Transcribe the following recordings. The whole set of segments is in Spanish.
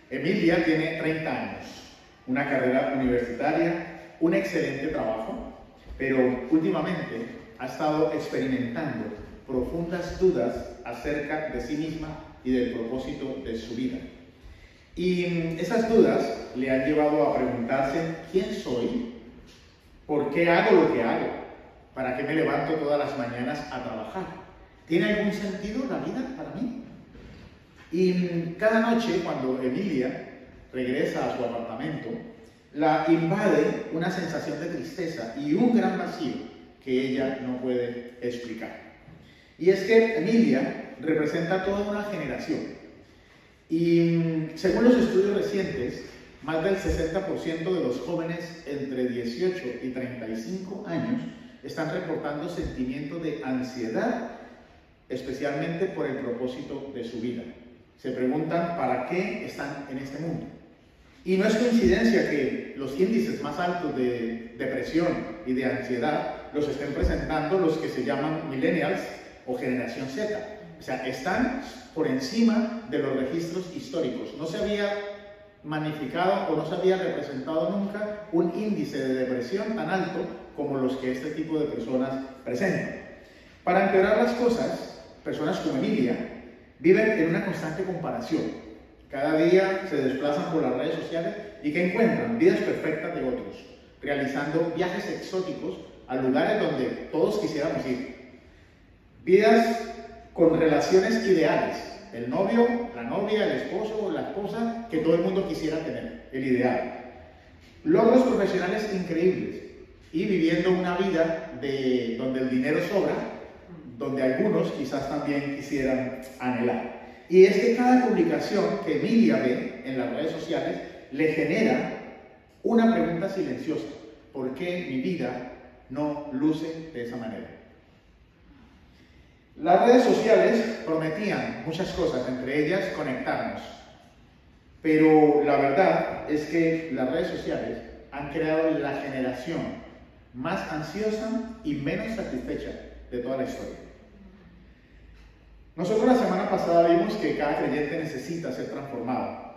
Emilia tiene 30 años, una carrera universitaria, un excelente trabajo, pero últimamente ha estado experimentando profundas dudas acerca de sí misma y del propósito de su vida. Y esas dudas le han llevado a preguntarse: ¿quién soy? ¿Por qué hago lo que hago? ¿Para qué me levanto todas las mañanas a trabajar? ¿Tiene algún sentido la vida para mí? Y cada noche, cuando Emilia regresa a su apartamento, la invade una sensación de tristeza y un gran vacío que ella no puede explicar. Y es que Emilia representa toda una generación. Y según los estudios recientes, más del 60% de los jóvenes entre 18 y 35 años están reportando sentimientos de ansiedad, especialmente por el propósito de su vida. Se preguntan para qué están en este mundo. Y no es coincidencia que los índices más altos de depresión y de ansiedad los estén presentando los que se llaman millennials o generación Z. O sea, están por encima de los registros históricos. No se había magnificado o no se había representado nunca un índice de depresión tan alto como los que este tipo de personas presentan. Para empeorar las cosas, personas como Emilia viven en una constante comparación. Cada día se desplazan por las redes sociales y que encuentran vidas perfectas de otros, realizando viajes exóticos a lugares donde todos quisiéramos ir. Vidas con relaciones ideales, el novio, la novia, el esposo, la esposa, que todo el mundo quisiera tener, el ideal. Logros profesionales increíbles y viviendo una vida donde el dinero sobra, donde algunos quizás también quisieran anhelar. Y es que cada publicación que Emilia ve en las redes sociales le genera una pregunta silenciosa: ¿por qué mi vida no luce de esa manera? Las redes sociales prometían muchas cosas, entre ellas conectarnos. Pero la verdad es que las redes sociales han creado la generación más ansiosa y menos satisfecha de toda la historia. Nosotros la semana pasada vimos que cada creyente necesita ser transformado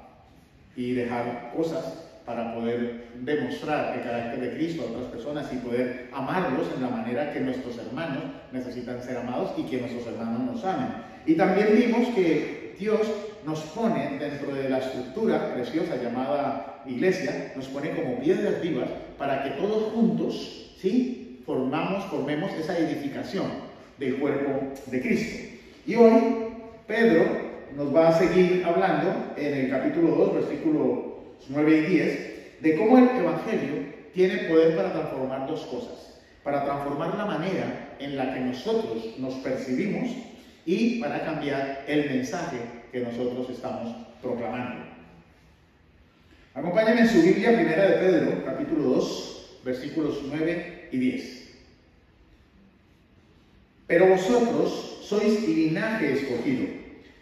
y dejar cosas para poder demostrar el carácter de Cristo a otras personas y poder amarlos en la manera que nuestros hermanos necesitan ser amados y que nuestros hermanos nos amen. Y también vimos que Dios nos pone dentro de la estructura preciosa llamada iglesia, nos pone como piedras vivas para que todos juntos, ¿sí?, formemos esa edificación del cuerpo de Cristo. Y hoy Pedro nos va a seguir hablando en el capítulo 2, versículos 9 y 10, de cómo el Evangelio tiene poder para transformar dos cosas: para transformar la manera en la que nosotros nos percibimos y para cambiar el mensaje que nosotros estamos proclamando. Acompáñenme en su Biblia, Primera de Pedro, capítulo 2, versículos 9 y 10. Pero vosotros sois linaje escogido,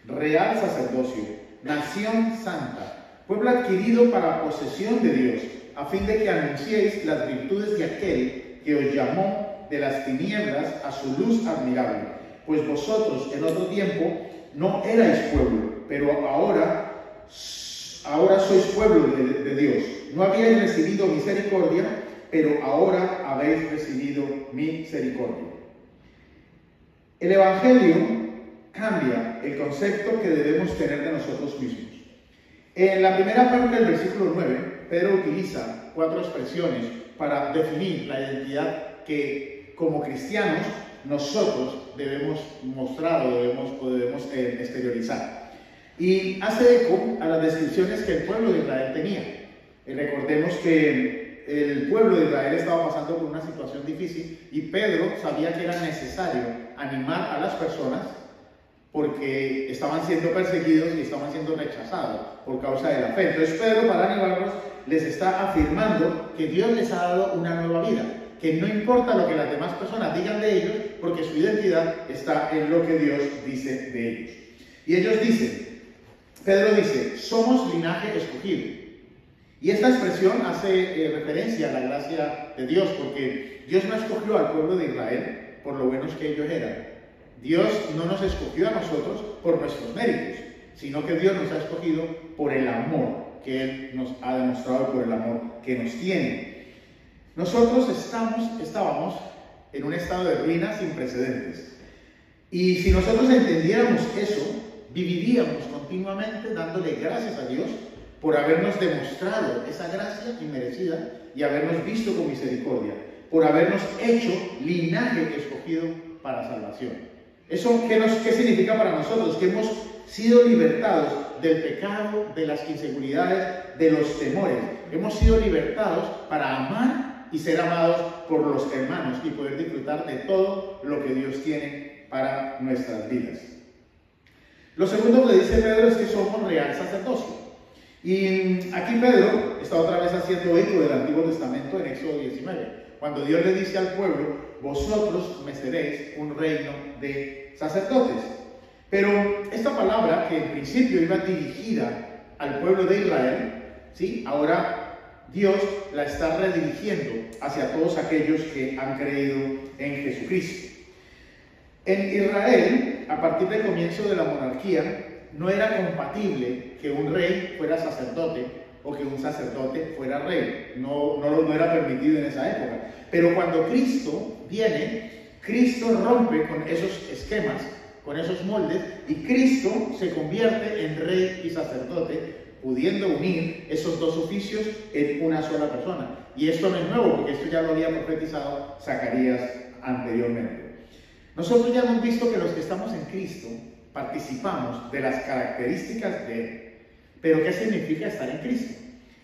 real sacerdocio, nación santa, pueblo adquirido para posesión de Dios, a fin de que anunciéis las virtudes de aquel que os llamó de las tinieblas a su luz admirable. Pues vosotros en otro tiempo no erais pueblo, pero ahora sois pueblo de Dios. No habíais recibido misericordia, pero ahora habéis recibido misericordia. El Evangelio cambia el concepto que debemos tener de nosotros mismos. En la primera parte del versículo 9, Pedro utiliza 4 expresiones para definir la identidad que como cristianos nosotros debemos mostrar o debemos exteriorizar. Y hace eco a las descripciones que el pueblo de Israel tenía. Recordemos que el pueblo de Israel estaba pasando por una situación difícil y Pedro sabía que era necesario animar a las personas porque estaban siendo perseguidos y estaban siendo rechazados por causa de la fe. Entonces Pedro, para animarlos, les está afirmando que Dios les ha dado una nueva vida, que no importa lo que las demás personas digan de ellos, porque su identidad está en lo que Dios dice de ellos. Y ellos dicen, Pedro dice, somos linaje escogido. Y esta expresión hace referencia a la gracia de Dios, porque Dios no escogió al pueblo de Israel por lo buenos que ellos eran. Dios no nos escogió a nosotros por nuestros méritos, sino que Dios nos ha escogido por el amor que Él nos ha demostrado, por el amor que nos tiene. Nosotros estábamos en un estado de ruina sin precedentes. Y si nosotros entendiéramos eso, viviríamos continuamente dándole gracias a Dios por habernos demostrado esa gracia inmerecida y habernos visto con misericordia, por habernos hecho linaje escogido para salvación. ¿Eso qué significa para nosotros? Que hemos sido libertados del pecado, de las inseguridades, de los temores. Hemos sido libertados para amar y ser amados por los hermanos y poder disfrutar de todo lo que Dios tiene para nuestras vidas. Lo segundo que dice Pedro es que somos real sacerdocio. Y aquí Pedro está otra vez haciendo eco del Antiguo Testamento en Éxodo 19, cuando Dios le dice al pueblo: vosotros me seréis un reino de sacerdotes. Pero esta palabra, que en principio iba dirigida al pueblo de Israel, ¿sí?, ahora Dios la está redirigiendo hacia todos aquellos que han creído en Jesucristo. En Israel, a partir del comienzo de la monarquía, no era compatible que un rey fuera sacerdote o que un sacerdote fuera rey. No era permitido en esa época. Pero cuando Cristo viene, Cristo rompe con esos esquemas, con esos moldes, y Cristo se convierte en rey y sacerdote, pudiendo unir esos dos oficios en una sola persona. Y esto no es nuevo, porque esto ya lo había profetizado Zacarías anteriormente. Nosotros ya hemos visto que los que estamos en Cristo participamos de las características de Él. Pero ¿qué significa estar en Cristo?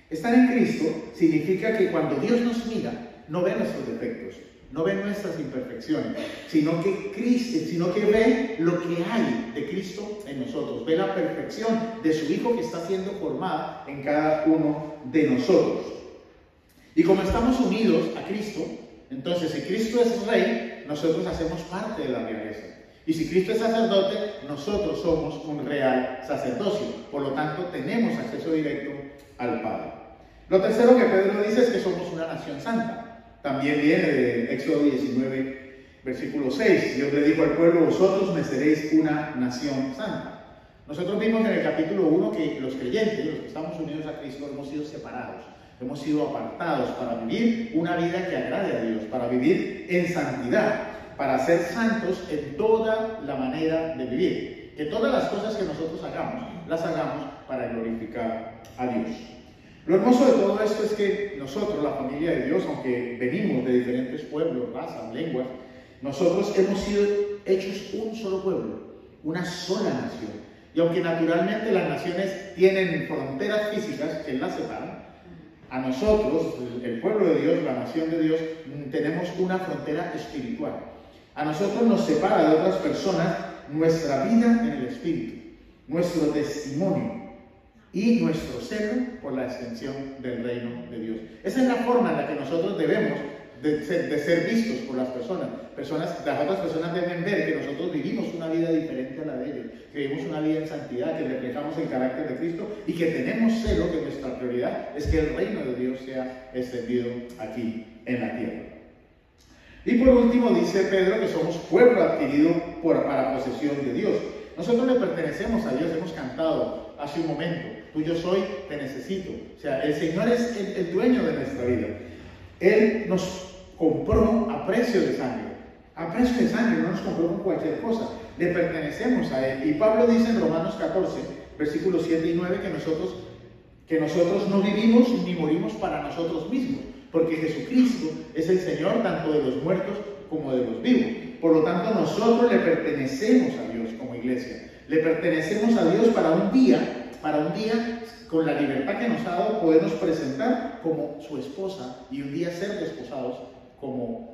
Estar en Cristo significa que cuando Dios nos mira, no ve nuestros defectos, no ve nuestras imperfecciones, sino que ve lo que hay de Cristo en nosotros, ve la perfección de su Hijo que está siendo formada en cada uno de nosotros. Y como estamos unidos a Cristo, entonces si Cristo es Rey, nosotros hacemos parte de la realeza. Y si Cristo es sacerdote, nosotros somos un real sacerdocio. Por lo tanto, tenemos acceso directo al Padre. Lo tercero que Pedro dice es que somos una nación santa. También viene de Éxodo 19, versículo 6. Dios le dijo al pueblo: vosotros me seréis una nación santa. Nosotros vimos en el capítulo 1 que los creyentes, los que estamos unidos a Cristo, hemos sido separados, hemos sido apartados para vivir una vida que agrade a Dios, para vivir en santidad, para ser santos en toda la manera de vivir. Que todas las cosas que nosotros hagamos, las hagamos para glorificar a Dios. Lo hermoso de todo esto es que nosotros, la familia de Dios, aunque venimos de diferentes pueblos, razas, lenguas, nosotros hemos sido hechos un solo pueblo, una sola nación. Y aunque naturalmente las naciones tienen fronteras físicas que las separan, a nosotros, el pueblo de Dios, la nación de Dios, tenemos una frontera espiritual. A nosotros nos separa de otras personas nuestra vida en el Espíritu, nuestro testimonio y nuestro celo por la extensión del reino de Dios. Esa es la forma en la que nosotros debemos de ser vistos por las personas. Las otras personas deben ver que nosotros vivimos una vida diferente a la de ellos, que vivimos una vida en santidad, que reflejamos el carácter de Cristo y que tenemos celo, que nuestra prioridad es que el reino de Dios sea extendido aquí en la tierra. Y por último dice Pedro que somos pueblo adquirido para posesión de Dios. Nosotros le pertenecemos a Dios, hemos cantado hace un momento: tuyo soy, te necesito. O sea, el Señor es el dueño de nuestra vida. Él nos compró a precio de sangre. A precio de sangre, no nos compró con cualquier cosa. Le pertenecemos a Él. Y Pablo dice en Romanos 14, versículos 7 y 9, que nosotros no vivimos ni morimos para nosotros mismos, porque Jesucristo es el Señor tanto de los muertos como de los vivos. Por lo tanto, nosotros le pertenecemos a Dios como iglesia. Le pertenecemos a Dios para un día, con la libertad que nos ha dado, podernos presentar como su esposa y un día ser desposados como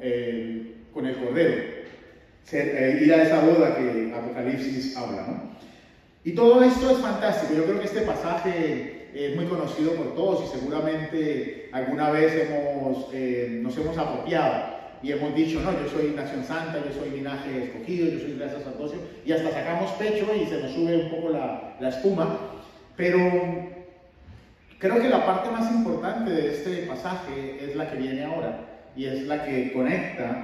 con el Cordero. Ir a esa boda que Apocalipsis habla, ¿no? Y todo esto es fantástico. Yo creo que este pasaje es muy conocido por todos y seguramente alguna vez nos hemos apropiado y hemos dicho: no, yo soy nación santa, yo soy linaje escogido, yo soy real sacerdocio, y hasta sacamos pecho y se nos sube un poco la espuma. Pero creo que la parte más importante de este pasaje es la que viene ahora, y es la que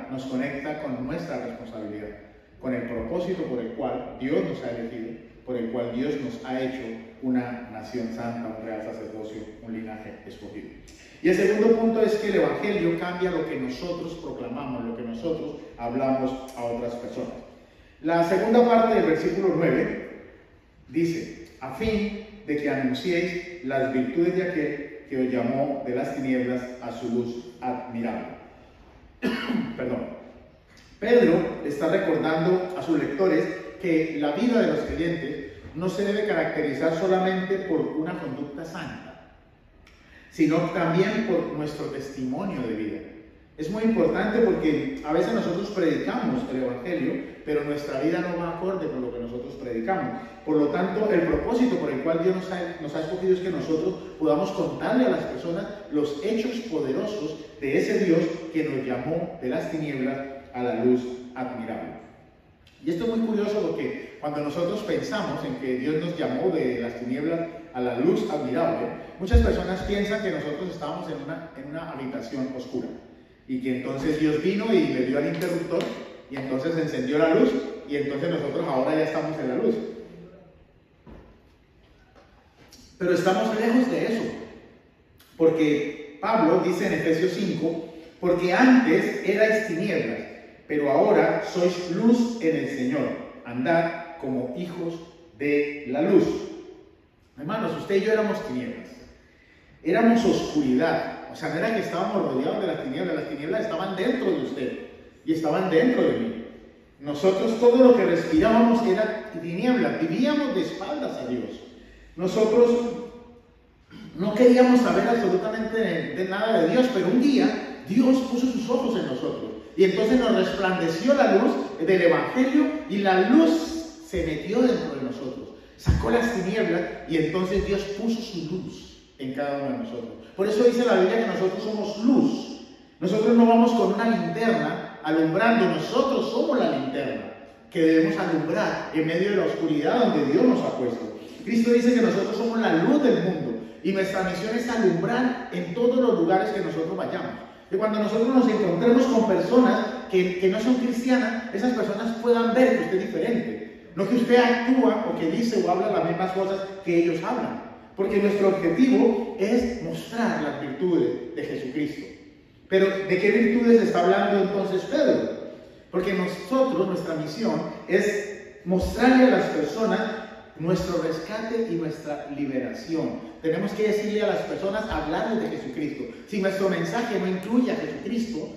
nos conecta con nuestra responsabilidad, con el propósito por el cual Dios nos ha elegido por el cual Dios nos ha hecho una nación santa, un real sacerdocio, un linaje escogido. Y el segundo punto es que el Evangelio cambia lo que nosotros proclamamos, lo que nosotros hablamos a otras personas. La segunda parte del versículo 9 dice: a fin de que anunciéis las virtudes de aquel que os llamó de las tinieblas a su luz admirable. Perdón. Pedro está recordando a sus lectores que la vida de los creyentes no se debe caracterizar solamente por una conducta santa, sino también por nuestro testimonio de vida. Es muy importante porque a veces nosotros predicamos el Evangelio, pero nuestra vida no va acorde con lo que nosotros predicamos. Por lo tanto, el propósito por el cual Dios nos ha escogido es que nosotros podamos contarle a las personas los hechos poderosos de ese Dios que nos llamó de las tinieblas a la luz admirable. Y esto es muy curioso porque cuando nosotros pensamos en que Dios nos llamó de las tinieblas a la luz admirable, muchas personas piensan que nosotros estábamos en una habitación oscura y que entonces Dios vino y le dio al interruptor y entonces encendió la luz y entonces nosotros ahora ya estamos en la luz. Pero estamos lejos de eso, porque Pablo dice en Efesios 5, porque antes erais tinieblas, pero ahora sois luz en el Señor, andad como hijos de la luz. Hermanos, usted y yo éramos tinieblas, éramos oscuridad. O sea, no era que estábamos rodeados de las tinieblas estaban dentro de usted y estaban dentro de mí. Nosotros todo lo que respirábamos era tinieblas, vivíamos de espaldas a Dios. Nosotros no queríamos saber absolutamente de nada de Dios, pero un día Dios puso sus ojos en nosotros y entonces nos resplandeció la luz del Evangelio y la luz se metió dentro de nosotros, sacó las tinieblas y entonces Dios puso su luz en cada uno de nosotros. Por eso dice la Biblia que nosotros somos luz. Nosotros no vamos con una linterna alumbrando, nosotros somos la linterna que debemos alumbrar en medio de la oscuridad donde Dios nos ha puesto. Cristo dice que nosotros somos la luz del mundo y nuestra misión es alumbrar en todos los lugares que nosotros vayamos. Que cuando nosotros nos encontremos con personas que no son cristianas, esas personas puedan ver que usted es diferente. No que usted actúa o que dice o habla las mismas cosas que ellos hablan. Porque nuestro objetivo es mostrar las virtudes de Jesucristo. Pero ¿de qué virtudes está hablando entonces Pedro? Porque nosotros, nuestra misión es mostrarle a las personas nuestro rescate y nuestra liberación. Tenemos que decirle a las personas, hablarles de Jesucristo. Si nuestro mensaje no incluye a Jesucristo,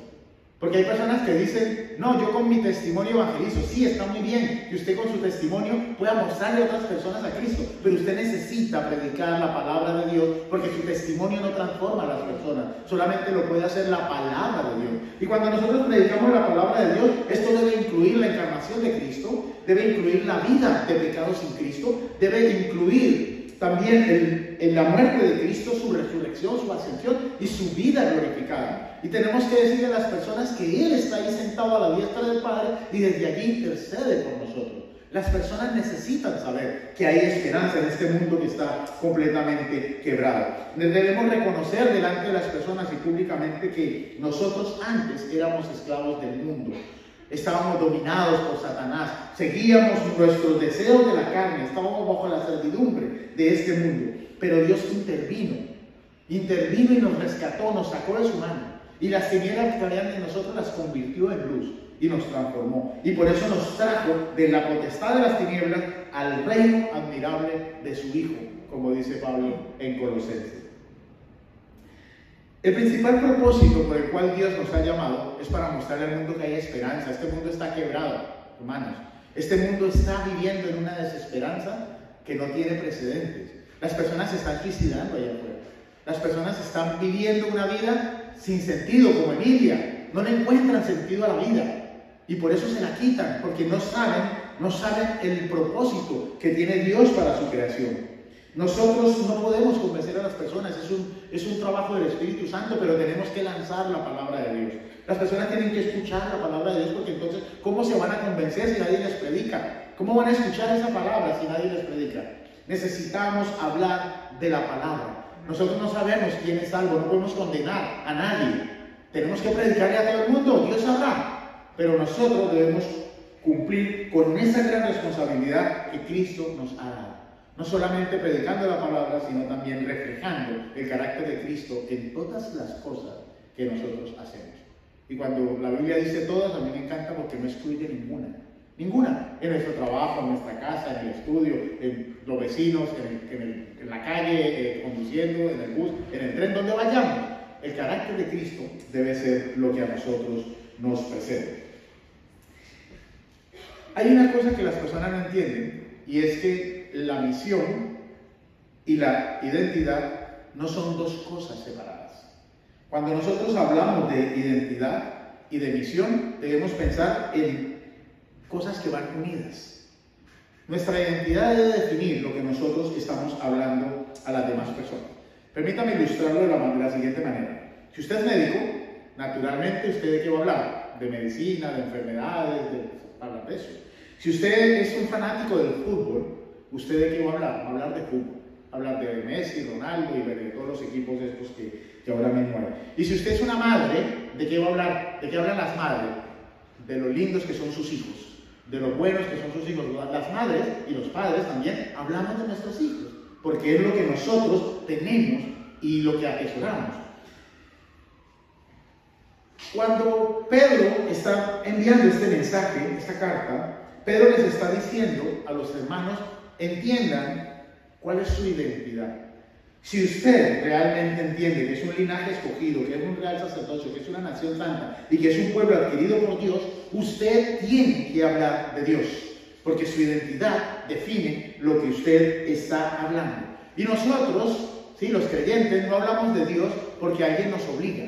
porque hay personas que dicen, no, yo con mi testimonio evangelizo. Sí, está muy bien que usted con su testimonio pueda mostrarle a otras personas a Cristo, pero usted necesita predicar la palabra de Dios, porque su testimonio no transforma a las personas, solamente lo puede hacer la palabra de Dios. Y cuando nosotros predicamos la palabra de Dios, esto debe incluir la encarnación de Cristo, debe incluir la vida de pecado sin Cristo, debe incluir también en la muerte de Cristo, su resurrección, su ascensión y su vida glorificada. Y tenemos que decirle a las personas que Él está ahí sentado a la diestra del Padre y desde allí intercede por nosotros. Las personas necesitan saber que hay esperanza en este mundo que está completamente quebrado. Debemos reconocer delante de las personas y públicamente que nosotros antes éramos esclavos del mundo. Estábamos dominados por Satanás, seguíamos nuestros deseos de la carne, estábamos bajo la servidumbre de este mundo. Pero Dios intervino y nos rescató, nos sacó de su mano. Y las tinieblas que habían en nosotros las convirtió en luz y nos transformó. Y por eso nos trajo de la potestad de las tinieblas al reino admirable de su Hijo, como dice Pablo en Colosenses. El principal propósito por el cual Dios nos ha llamado es para mostrarle al mundo que hay esperanza. Este mundo está quebrado, hermanos. Este mundo está viviendo en una desesperanza que no tiene precedentes. Las personas se están suicidando allá afuera. Las personas están viviendo una vida sin sentido, como Emilia. No le encuentran sentido a la vida. Y por eso se la quitan, porque no saben el propósito que tiene Dios para su creación. Nosotros no podemos convencer a las personas, es un trabajo del Espíritu Santo, pero tenemos que lanzar la palabra de Dios. Las personas tienen que escuchar la palabra de Dios, porque entonces, ¿cómo se van a convencer si nadie les predica? ¿Cómo van a escuchar esa palabra si nadie les predica? Necesitamos hablar de la palabra. Nosotros no sabemos quién es salvo, no podemos condenar a nadie. Tenemos que predicarle a todo el mundo, Dios sabrá. Pero nosotros debemos cumplir con esa gran responsabilidad que Cristo nos ha dado. No solamente predicando la palabra, sino también reflejando el carácter de Cristo en todas las cosas que nosotros hacemos. Y cuando la Biblia dice todas, a mí me encanta porque no excluye ninguna. Ninguna. En nuestro trabajo, en nuestra casa, en el estudio, en los vecinos, en la calle, conduciendo, en el bus, en el tren, donde vayamos. El carácter de Cristo debe ser lo que a nosotros nos precede. Hay una cosa que las personas no entienden, y es que la misión y la identidad no son dos cosas separadas. Cuando nosotros hablamos de identidad y de misión, debemos pensar en cosas que van unidas. Nuestra identidad debe definir lo que nosotros estamos hablando a las demás personas. Permítame ilustrarlo de la siguiente manera. Si usted es médico, naturalmente, ¿usted de qué va a hablar? De medicina, de enfermedades, hablar de eso. Si usted es un fanático del fútbol, ¿usted de qué va a hablar? Va a hablar de fútbol. Hablar de Messi, Ronaldo y de todos los equipos estos que ahora mismo hay. Y si usted es una madre, ¿de qué va a hablar? ¿De qué hablan las madres? De lo lindos que son sus hijos, de lo buenos que son sus hijos. Las madres y los padres también hablamos de nuestros hijos, porque es lo que nosotros tenemos y lo que atesoramos. Cuando Pedro está enviando este mensaje, esta carta, Pedro les está diciendo a los hermanos, entiendan cuál es su identidad. Si usted realmente entiende que es un linaje escogido, que es un real sacerdocio, que es una nación santa y que es un pueblo adquirido por Dios, usted tiene que hablar de Dios, porque su identidad define lo que usted está hablando. Y nosotros, sí, los creyentes, no hablamos de Dios porque alguien nos obliga.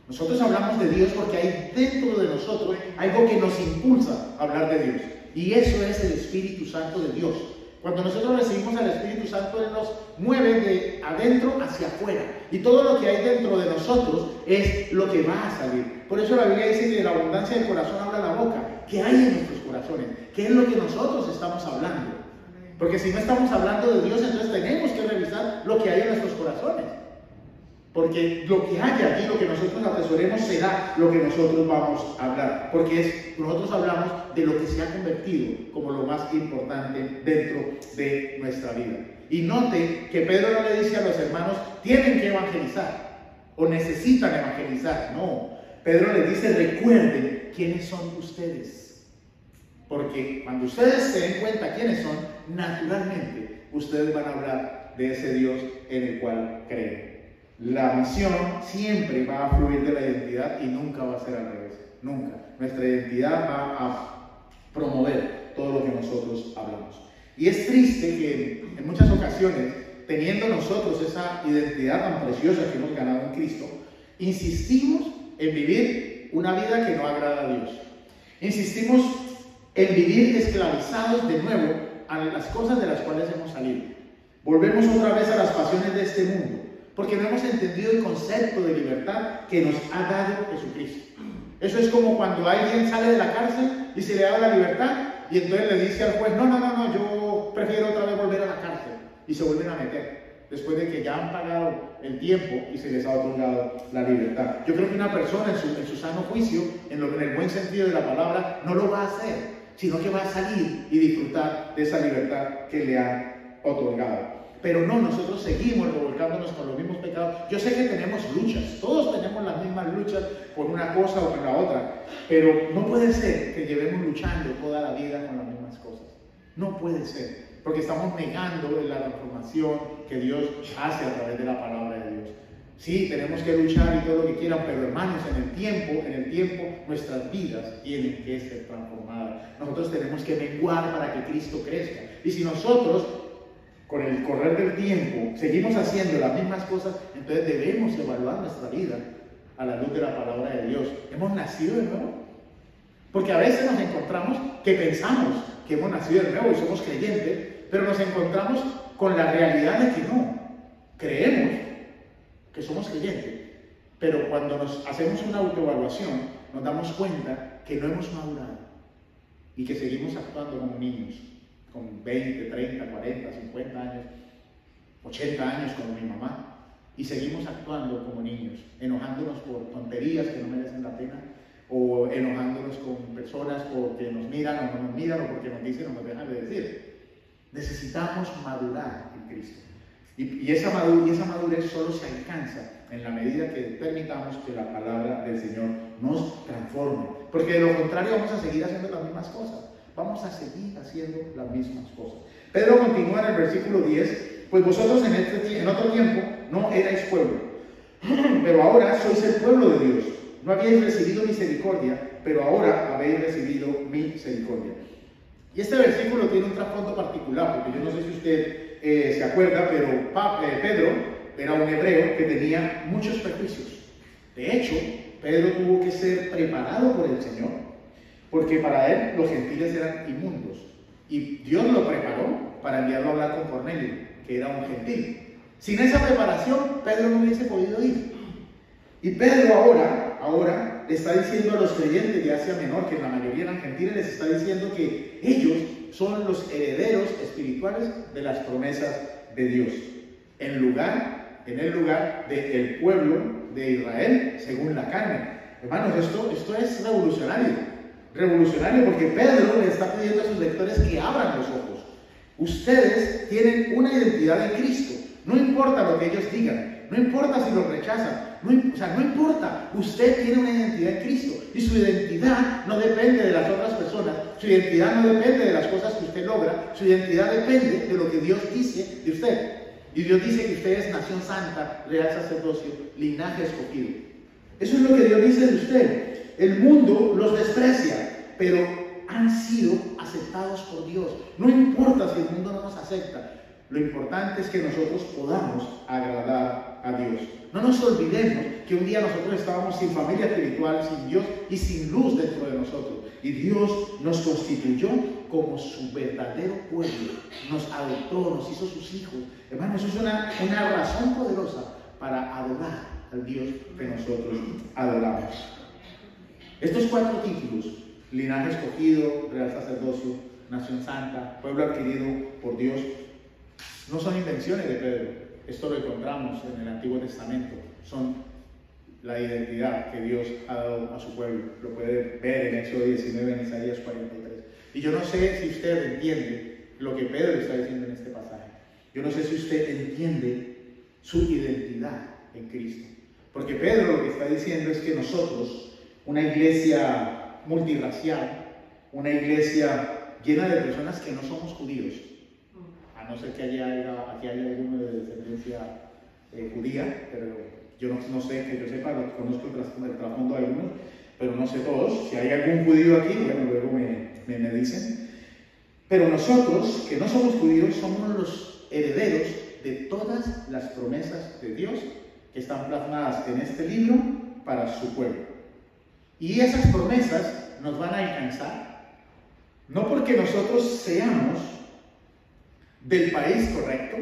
Nosotros hablamos de Dios porque hay dentro de nosotros algo que nos impulsa a hablar de Dios. Y eso es el Espíritu Santo de Dios. Cuando nosotros recibimos al Espíritu Santo, Él nos mueve de adentro hacia afuera. Y todo lo que hay dentro de nosotros es lo que va a salir. Por eso la Biblia dice que de la abundancia del corazón habla la boca. ¿Qué hay en nuestros corazones? ¿Qué es lo que nosotros estamos hablando? Porque si no estamos hablando de Dios, entonces tenemos que revisar lo que hay en nuestros corazones. Porque lo que haya aquí, lo que nosotros atesoremos, será lo que nosotros vamos a hablar. Porque nosotros hablamos de lo que se ha convertido como lo más importante dentro de nuestra vida. Y note que Pedro no le dice a los hermanos, tienen que evangelizar o necesitan evangelizar. No, Pedro les dice, recuerden quiénes son ustedes. Porque cuando ustedes se den cuenta quiénes son, naturalmente ustedes van a hablar de ese Dios en el cual creen. La misión siempre va a fluir de la identidad y nunca va a ser al revés, nunca. Nuestra identidad va a promover todo lo que nosotros hablamos. Y es triste que en muchas ocasiones, teniendo nosotros esa identidad tan preciosa que hemos ganado en Cristo, insistimos en vivir una vida que no agrada a Dios. Insistimos en vivir esclavizados de nuevo a las cosas de las cuales hemos salido. Volvemos otra vez a las pasiones de este mundo. Porque no hemos entendido el concepto de libertad que nos ha dado Jesucristo. Eso es como cuando alguien sale de la cárcel y se le da la libertad y entonces le dice al juez, no, yo prefiero otra vez volver a la cárcel. Y se vuelven a meter, después de que ya han pagado el tiempo y se les ha otorgado la libertad. Yo creo que una persona en su sano juicio, en el buen sentido de la palabra, no lo va a hacer, sino que va a salir y disfrutar de esa libertad que le han otorgado. Pero no, nosotros seguimos revolcándonos con los mismos pecados. Yo sé que tenemos luchas, todos tenemos las mismas luchas por una cosa o por la otra, pero no puede ser que llevemos luchando toda la vida con las mismas cosas. No puede ser, porque estamos negando la transformación que Dios hace a través de la palabra de Dios. Sí, tenemos que luchar y todo lo que quieran, pero hermanos, en el tiempo, nuestras vidas tienen que ser transformadas. Nosotros tenemos que menguar para que Cristo crezca. Y si nosotros, con el correr del tiempo, seguimos haciendo las mismas cosas, entonces debemos evaluar nuestra vida a la luz de la palabra de Dios. ¿Hemos nacido de nuevo? Porque a veces nos encontramos que pensamos que hemos nacido de nuevo y somos creyentes, pero nos encontramos con la realidad de que no. Creemos que somos creyentes, pero cuando nos hacemos una autoevaluación, nos damos cuenta que no hemos madurado y que seguimos actuando como niños. Con 20, 30, 40, 50 años, 80 años como mi mamá, y seguimos actuando como niños, enojándonos por tonterías que no merecen la pena, o enojándonos con personas porque nos miran o no nos miran, o porque nos dicen o nos dejan de decir. Necesitamos madurar en Cristo. Y esa madurez solo se alcanza en la medida que permitamos que la palabra del Señor nos transforme. Porque de lo contrario vamos a seguir haciendo las mismas cosas. Vamos a seguir haciendo las mismas cosas. Pedro continúa en el versículo 10. Pues vosotros en otro tiempo no erais pueblo, pero ahora sois el pueblo de Dios. No habíais recibido misericordia, pero ahora habéis recibido misericordia. Y este versículo tiene un trasfondo particular, porque yo no sé si usted se acuerda, pero Pedro era un hebreo que tenía muchos prejuicios. De hecho, Pedro tuvo que ser preparado por el Señor, porque para él los gentiles eran inmundos. Y Dios lo preparó para enviarlo a hablar con Cornelio, que era un gentil. Sin esa preparación, Pedro no hubiese podido ir. Y Pedro ahora le está diciendo a los creyentes de Asia Menor, que en la mayoría eran gentiles, les está diciendo que ellos son los herederos espirituales de las promesas de Dios, en el lugar del pueblo de Israel según la carne. Hermanos, esto es revolucionario, porque Pedro le está pidiendo a sus lectores que abran los ojos. Ustedes tienen una identidad en Cristo. No importa lo que ellos digan, no importa si lo rechazan, no importa. Usted tiene una identidad en Cristo y su identidad no depende de las otras personas, su identidad no depende de las cosas que usted logra, su identidad depende de lo que Dios dice de usted. Y Dios dice que usted es nación santa, real sacerdocio, linaje escogido. Eso es lo que Dios dice de usted. El mundo los desprecia, pero han sido aceptados por Dios. No importa si el mundo no nos acepta. Lo importante es que nosotros podamos agradar a Dios. No nos olvidemos que un día nosotros estábamos sin familia espiritual, sin Dios y sin luz dentro de nosotros. Y Dios nos constituyó como su verdadero pueblo. Nos adoptó, nos hizo sus hijos. Hermanos, eso es una razón poderosa para adorar al Dios que nosotros adoramos. Estos 4 títulos, linaje escogido, real sacerdocio, nación santa, pueblo adquirido por Dios, no son invenciones de Pedro. Esto lo encontramos en el Antiguo Testamento. Son la identidad que Dios ha dado a su pueblo. Lo puede ver en Éxodo 19, en Isaías 43. Y yo no sé si usted entiende lo que Pedro está diciendo en este pasaje. Yo no sé si usted entiende su identidad en Cristo. Porque Pedro lo que está diciendo es que nosotros, una iglesia multirracial, una iglesia llena de personas que no somos judíos, a no ser que aquí haya alguno de descendencia judía, pero yo no sé, que yo sepa, conozco el trasfondo de algunos, pero no sé todos. Si hay algún judío aquí, bueno, luego me dicen. Pero nosotros, que no somos judíos, somos los herederos de todas las promesas de Dios que están plasmadas en este libro para su pueblo. Y esas promesas nos van a alcanzar, no porque nosotros seamos del país correcto,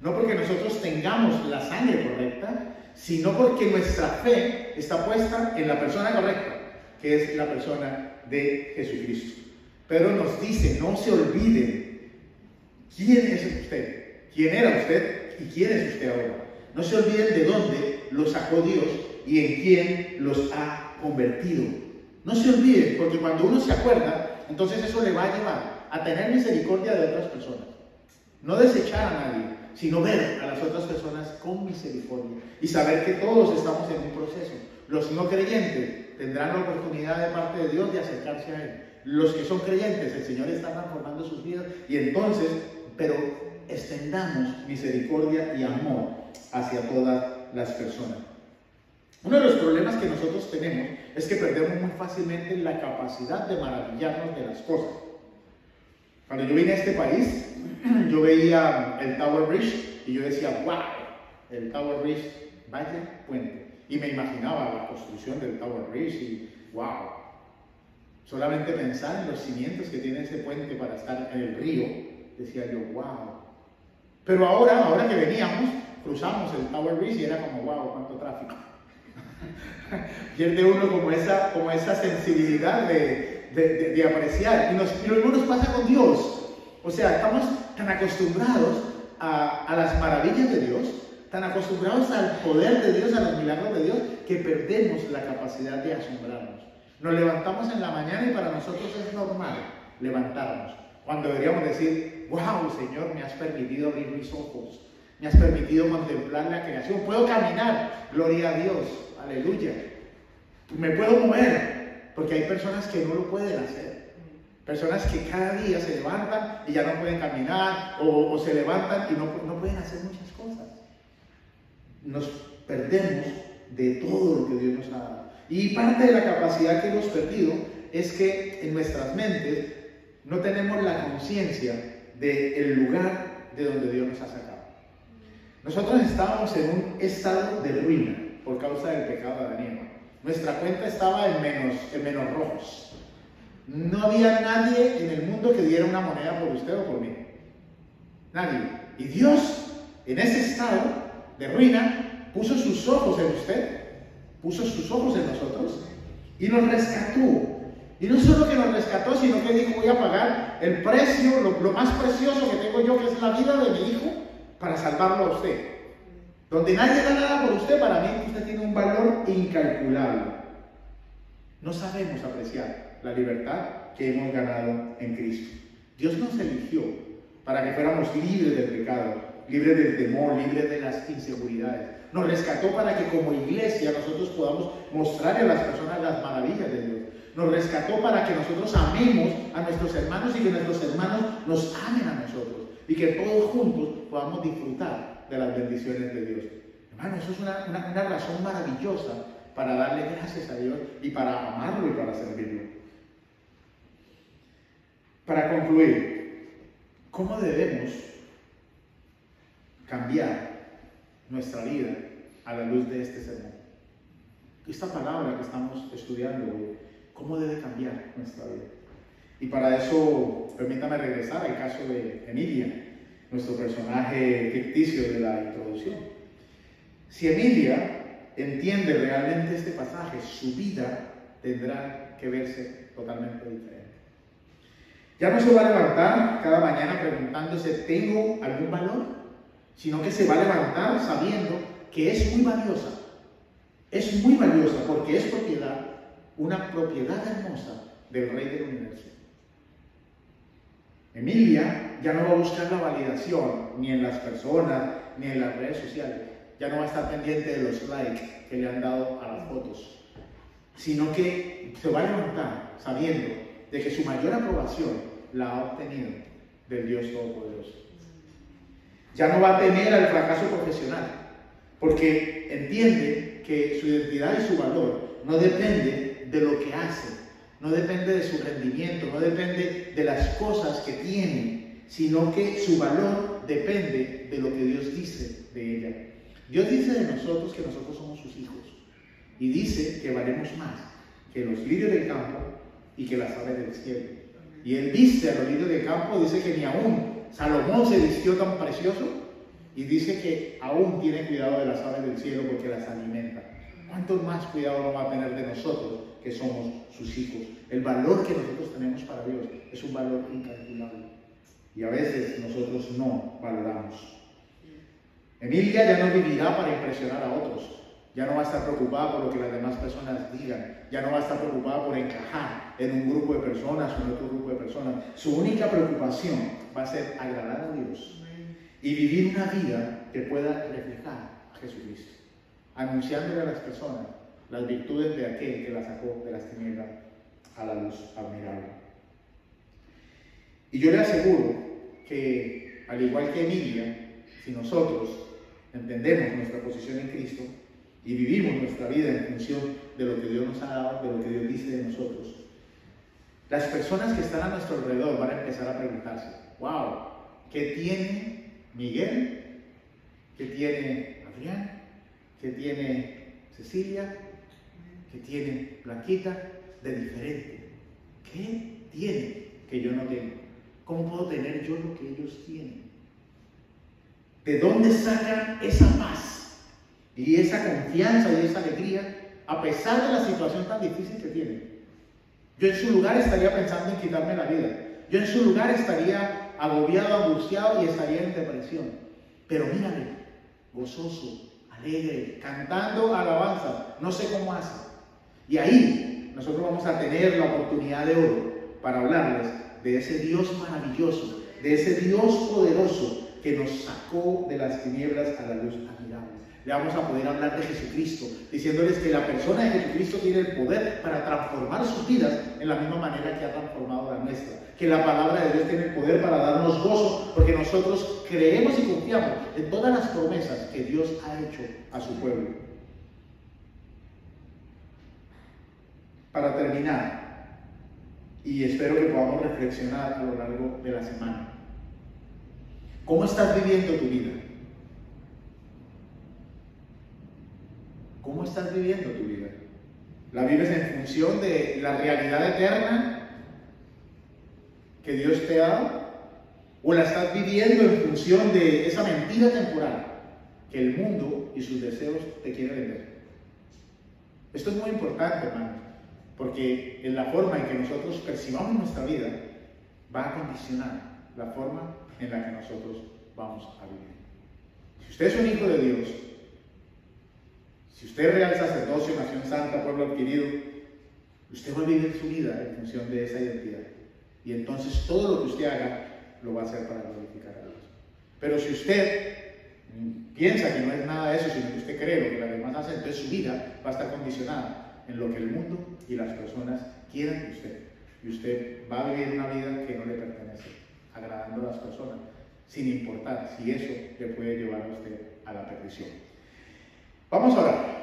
no porque nosotros tengamos la sangre correcta, sino porque nuestra fe está puesta en la persona correcta, que es la persona de Jesucristo. Pedro nos dice, no se olviden quién es usted, quién era usted y quién es usted ahora. No se olviden de dónde los sacó Dios y en quién los ha convertido. No se olviden, porque cuando uno se acuerda, entonces eso le va a llevar a tener misericordia de otras personas. No desechar a nadie, sino ver a las otras personas con misericordia y saber que todos estamos en un proceso. Los no creyentes tendrán la oportunidad de parte de Dios de acercarse a Él. Los que son creyentes, el Señor está transformando sus vidas y entonces, pero extendamos misericordia y amor hacia todas las personas. Uno de los problemas que nosotros tenemos es que perdemos muy fácilmente la capacidad de maravillarnos de las cosas. Cuando yo vine a este país, yo veía el Tower Bridge y yo decía, wow, el Tower Bridge, vaya puente. Y me imaginaba la construcción del Tower Bridge y wow. Solamente pensar en los cimientos que tiene ese puente para estar en el río, decía yo, wow. Pero ahora que veníamos, cruzamos el Tower Bridge y era como, wow, cuánto tráfico. Pierde uno como esa sensibilidad de apreciar. Y lo mismo nos pasa con Dios. O sea, estamos tan acostumbrados a las maravillas de Dios, tan acostumbrados al poder de Dios, a los milagros de Dios, que perdemos la capacidad de asombrarnos. Nos levantamos en la mañana y para nosotros es normal levantarnos. Cuando deberíamos decir, wow, Señor, me has permitido abrir mis ojos. Me has permitido contemplar la creación. Puedo caminar, gloria a Dios, aleluya. Me puedo mover, porque hay personas que no lo pueden hacer. Personas que cada día se levantan y ya no pueden caminar, o se levantan y no pueden hacer muchas cosas. Nos perdemos de todo lo que Dios nos ha dado. Y parte de la capacidad que hemos perdido es que en nuestras mentes no tenemos la conciencia del lugar de donde Dios nos ha sacado. Nosotros estábamos en un estado de ruina por causa del pecado de Adán y Eva. Nuestra cuenta estaba en menos rojos. No había nadie en el mundo que diera una moneda por usted o por mí. Nadie. Y Dios, en ese estado de ruina, puso sus ojos en usted, puso sus ojos en nosotros y nos rescató. Y no solo que nos rescató, sino que dijo, voy a pagar el precio, lo más precioso que tengo yo, que es la vida de mi hijo, para salvarlo a usted. Donde nadie da nada por usted, para mí usted tiene un valor incalculable. No sabemos apreciar la libertad que hemos ganado en Cristo. Dios nos eligió para que fuéramos libres del pecado, libres del temor, libres de las inseguridades. Nos rescató para que como iglesia nosotros podamos mostrarle a las personas las maravillas de Dios. Nos rescató para que nosotros amemos a nuestros hermanos y que nuestros hermanos nos amen a nosotros. Y que todos juntos podamos disfrutar de las bendiciones de Dios. Hermano, eso es una razón maravillosa para darle gracias a Dios y para amarlo y para servirlo. Para concluir, ¿cómo debemos cambiar nuestra vida a la luz de este sermón? Esta palabra que estamos estudiando hoy, ¿cómo debe cambiar nuestra vida? Y para eso, permítame regresar al caso de Emilia, nuestro personaje ficticio de la introducción. Si Emilia entiende realmente este pasaje, su vida tendrá que verse totalmente diferente. Ya no se va a levantar cada mañana preguntándose, ¿tengo algún valor? Sino que se va a levantar sabiendo que es muy valiosa. Es muy valiosa porque es propiedad, una propiedad hermosa del Rey del Universo. Emilia ya no va a buscar la validación ni en las personas ni en las redes sociales. Ya no va a estar pendiente de los likes que le han dado a las fotos, sino que se va a levantar sabiendo de que su mayor aprobación la ha obtenido del Dios Todopoderoso. Ya no va a temer al fracaso profesional, porque entiende que su identidad y su valor no depende de lo que hace, no depende de su rendimiento, no depende de las cosas que tiene, sino que su valor depende de lo que Dios dice de ella. Dios dice de nosotros que nosotros somos sus hijos y dice que valemos más que los lirios del campo y que las aves del cielo. Y Él viste a los lirios del campo, dice que ni aún Salomón se vistió tan precioso y dice que aún tiene cuidado de las aves del cielo porque las alimenta. ¿Cuánto más cuidado no va a tener de nosotros que somos sus hijos? El valor que nosotros tenemos para Dios es un valor incalculable y a veces nosotros no valoramos. Emilia ya no vivirá para impresionar a otros, ya no va a estar preocupada por lo que las demás personas digan, ya no va a estar preocupada por encajar en un grupo de personas o en otro grupo de personas. Su única preocupación va a ser agradar a Dios y vivir una vida que pueda reflejar a Jesucristo, anunciándole a las personas las virtudes de aquel que la sacó de las tinieblas a la luz admirable. Y yo le aseguro que, al igual que Emilia, si nosotros entendemos nuestra posición en Cristo y vivimos nuestra vida en función de lo que Dios nos ha dado, de lo que Dios dice de nosotros, las personas que están a nuestro alrededor van a empezar a preguntarse, wow, ¿qué tiene Miguel? ¿Qué tiene Adrián? ¿Qué tiene Cecilia? ¿Qué tiene Blanquita de diferente? ¿Qué tiene que yo no tengo? ¿Cómo puedo tener yo lo que ellos tienen? ¿De dónde sacan esa paz y esa confianza y esa alegría a pesar de la situación tan difícil que tienen? Yo en su lugar estaría pensando en quitarme la vida. Yo en su lugar estaría agobiado, angustiado y estaría en depresión. Pero mírame, gozoso, alegre, cantando alabanza. No sé cómo hace. Y ahí nosotros vamos a tener la oportunidad de oro para hablarles de ese Dios maravilloso, de ese Dios poderoso que nos sacó de las tinieblas a la luz admirable. Le vamos a poder hablar de Jesucristo, diciéndoles que la persona de Jesucristo tiene el poder para transformar sus vidas en la misma manera que ha transformado la nuestra. Que la palabra de Dios tiene el poder para darnos gozo, porque nosotros creemos y confiamos en todas las promesas que Dios ha hecho a su pueblo. Para terminar, y espero que podamos reflexionar a lo largo de la semana, ¿cómo estás viviendo tu vida? ¿Cómo estás viviendo tu vida? ¿La vives en función de la realidad eterna que Dios te ha dado? ¿O la estás viviendo en función de esa mentira temporal que el mundo y sus deseos te quieren vender? Esto es muy importante, hermanos, porque en la forma en que nosotros percibamos nuestra vida va a condicionar la forma en la que nosotros vamos a vivir. Si usted es un hijo de Dios, si usted es real sacerdocio, nación santa, pueblo adquirido, usted va a vivir su vida en función de esa identidad. Y entonces todo lo que usted haga lo va a hacer para glorificar a Dios. Pero si usted piensa que no es nada de eso, sino que usted cree lo que las demás hacen, entonces su vida va a estar condicionada en lo que el mundo y las personas quieran de usted. Y usted va a vivir una vida que no le pertenece, agradando a las personas, sin importar si eso le puede llevar a usted a la perdición. Vamos a orar.